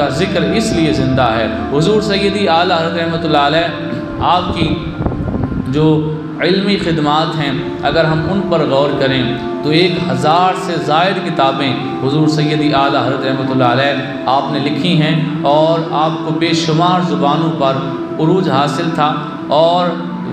کا ذکر اس لیے زندہ ہے۔ حضور سیدی اعلیٰ حضرت رحمۃ اللہ علیہ آپ کی جو علمی خدمات ہیں اگر ہم ان پر غور کریں تو 1000 سے زائد کتابیں حضور سیدی اعلیٰ حضرت رحمۃ اللہ علیہ آپ نے لکھی ہیں، اور آپ کو بے شمار زبانوں پر عروج حاصل تھا۔ اور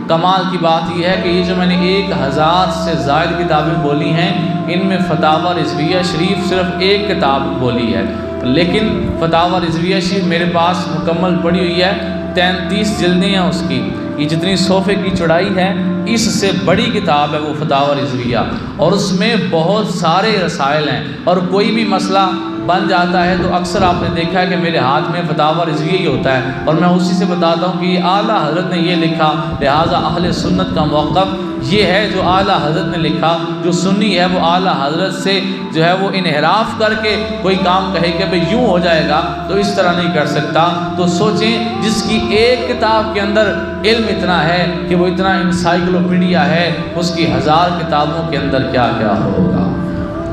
کمال کی بات یہ ہے کہ یہ جو میں نے 1000 سے زائد کتابیں بولی ہیں، ان میں فتاوی رضویہ شریف صرف ایک کتاب بولی ہے، لیکن فتاوی رضویہ شریف میرے پاس مکمل پڑھی ہوئی ہے، 33 جلدیں ہیں اس کی، یہ جتنی صوفے کی چوڑائی ہے اس سے بڑی کتاب ہے وہ فتاوی رضویہ، اور اس میں بہت سارے رسائل ہیں، اور کوئی بھی مسئلہ بن جاتا ہے تو اکثر آپ نے دیکھا ہے کہ میرے ہاتھ میں فتاوی رضویہ ہی ہوتا ہے، اور میں اسی سے بتاتا ہوں کہ یہ اعلیٰ حضرت نے یہ لکھا، لہٰذا اہل سنت کا موقف یہ ہے جو اعلیٰ حضرت نے لکھا۔ جو سنی ہے وہ اعلیٰ حضرت سے جو ہے وہ انحراف کر کے کوئی کام کہے کہ بھئی یوں ہو جائے گا تو اس طرح نہیں کر سکتا۔ تو سوچیں جس کی ایک کتاب کے اندر علم اتنا ہے کہ وہ اتنا انسائکلوپیڈیا ہے، اس کی 1000 کتابوں کے اندر کیا کیا ہوگا۔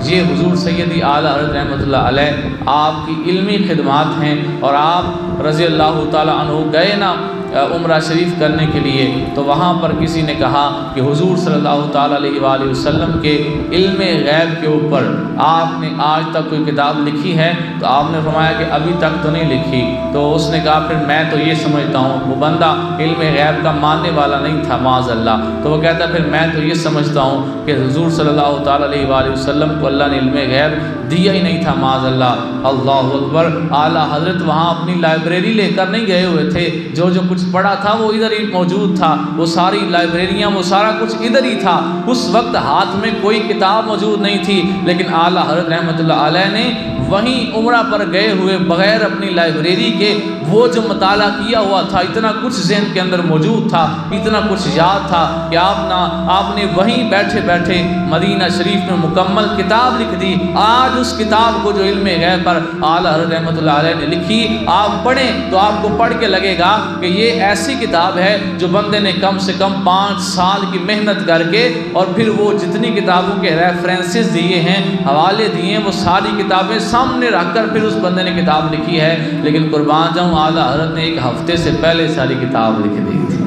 یہ حضور سیدی اعلیٰ حضرت رحمۃ اللہ علیہ آپ کی علمی خدمات ہیں، اور آپ رضی اللہ تعالیٰ عنہ گئے نا عمرہ شریف کرنے کے لیے، تو وہاں پر کسی نے کہا کہ حضور صلی اللہ تعالیٰ علیہ وآلہ وسلم کے علم غیب کے اوپر آپ نے آج تک کوئی کتاب لکھی ہے؟ تو آپ نے فرمایا کہ ابھی تک تو نہیں لکھی۔ تو اس نے کہا پھر میں تو یہ سمجھتا ہوں، وہ بندہ علم غیب کا ماننے والا نہیں تھا معاذ اللہ، تو وہ کہتا پھر میں تو یہ سمجھتا ہوں کہ حضور صلی اللہ تعالیٰ علیہ وآلہ وسلم کو اللہ نے علم غیب دیا ہی نہیں تھا معاذ اللہ۔ اللہ اکبر! اعلیٰ حضرت وہاں اپنی لائبریری لے کر نہیں گئے ہوئے تھے، جو کچھ پڑھا تھا وہ ادھر ہی موجود تھا، وہ ساری لائبریریاں وہ سارا کچھ ادھر ہی تھا، اس وقت ہاتھ میں کوئی کتاب موجود نہیں تھی، لیکن اعلیٰ حضرت رحمۃ اللہ علیہ نے وہیں عمرہ پر گئے ہوئے بغیر اپنی لائبریری کے وہ جو مطالعہ کیا ہوا تھا، اتنا کچھ ذہن کے اندر موجود تھا، اتنا کچھ یاد تھا کہ آپ نے وہیں بیٹھے بیٹھے مدینہ شریف میں مکمل کتاب لکھ دی۔ آج اس کتاب کو جو علم غیب پر اعلیٰ حضرت رحمۃ اللہ علیہ نے لکھی آپ پڑھیں تو آپ کو پڑھ کے لگے گا کہ یہ ایسی کتاب ہے جو بندے نے کم سے کم 5 سال کی محنت کر کے، اور پھر وہ جتنی کتابوں کے ریفرنسز دیے ہیں، حوالے دیے ہیں، وہ ساری کتابیں سامنے رکھ کر پھر اس بندے نے کتاب لکھی ہے۔ لیکن قربان جاؤں اعلیٰ حضرت نے 1 ہفتے سے پہلے ساری کتاب لکھ دی تھی،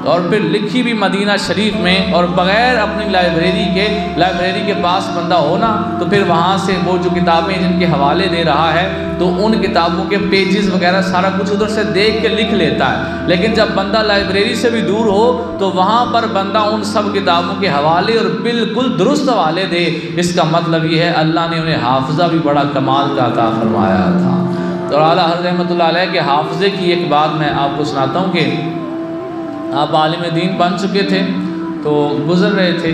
اور پھر لکھی بھی مدینہ شریف میں، اور بغیر اپنی لائبریری کے پاس بندہ ہونا تو پھر وہاں سے وہ جو کتابیں جن کے حوالے دے رہا ہے تو ان کتابوں کے پیجز وغیرہ سارا کچھ ادھر سے دیکھ کے لکھ لیتا ہے، لیکن جب بندہ لائبریری سے بھی دور ہو تو وہاں پر بندہ ان سب کتابوں کے حوالے اور بالکل درست حوالے دے۔ اس کا مطلب یہ ہے اللہ نے انہیں حافظہ بھی بڑا کمال کا عطا فرمایا تھا۔ تو اعلیٰ حضرت رحمۃ اللہ علیہ کے حافظے کی ایک بات میں آپ کو سناتا ہوں کہ آپ عالم دین بن چکے تھے، تو گزر رہے تھے،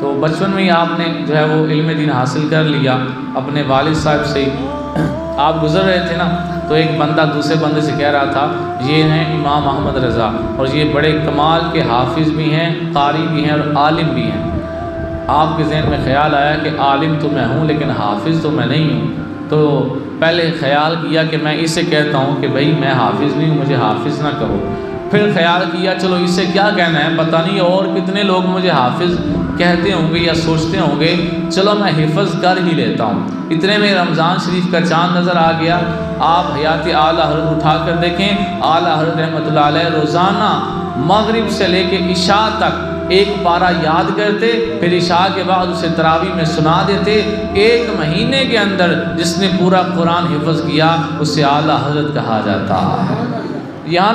تو بچپن میں ہی آپ نے جو ہے وہ علم دین حاصل کر لیا اپنے والد صاحب سے ہی۔ آپ گزر رہے تھے نا تو ایک بندہ دوسرے بندے سے کہہ رہا تھا یہ ہیں امام احمد رضا، اور یہ بڑے کمال کے حافظ بھی ہیں، قاری بھی ہیں، اور عالم بھی ہیں۔ آپ کے ذہن میں خیال آیا کہ عالم تو میں ہوں لیکن حافظ تو میں نہیں ہوں، تو پہلے خیال کیا کہ میں اسے کہتا ہوں کہ بھائی میں حافظ نہیں ہوں، مجھے حافظ نہ کہو۔ پھر خیال کیا چلو اس سے کیا کہنا ہے، پتہ نہیں اور کتنے لوگ مجھے حافظ کہتے ہوں گے یا سوچتے ہوں گے، چلو میں حفظ کر ہی لیتا ہوں۔ اتنے میں رمضان شریف کا چاند نظر آ گیا۔ آپ حیات اعلیٰ حضرت اٹھا کر دیکھیں، اعلیٰ حضرت رحمۃ اللہ علیہ روزانہ مغرب سے لے کے عشاء تک ایک پارہ یاد کرتے، پھر عشاء کے بعد اسے تراویح میں سنا دیتے۔ 1 مہینے کے اندر جس نے پورا قرآن حفظ کیا اسے اعلیٰ حضرت کہا جاتا ہے۔ یہاں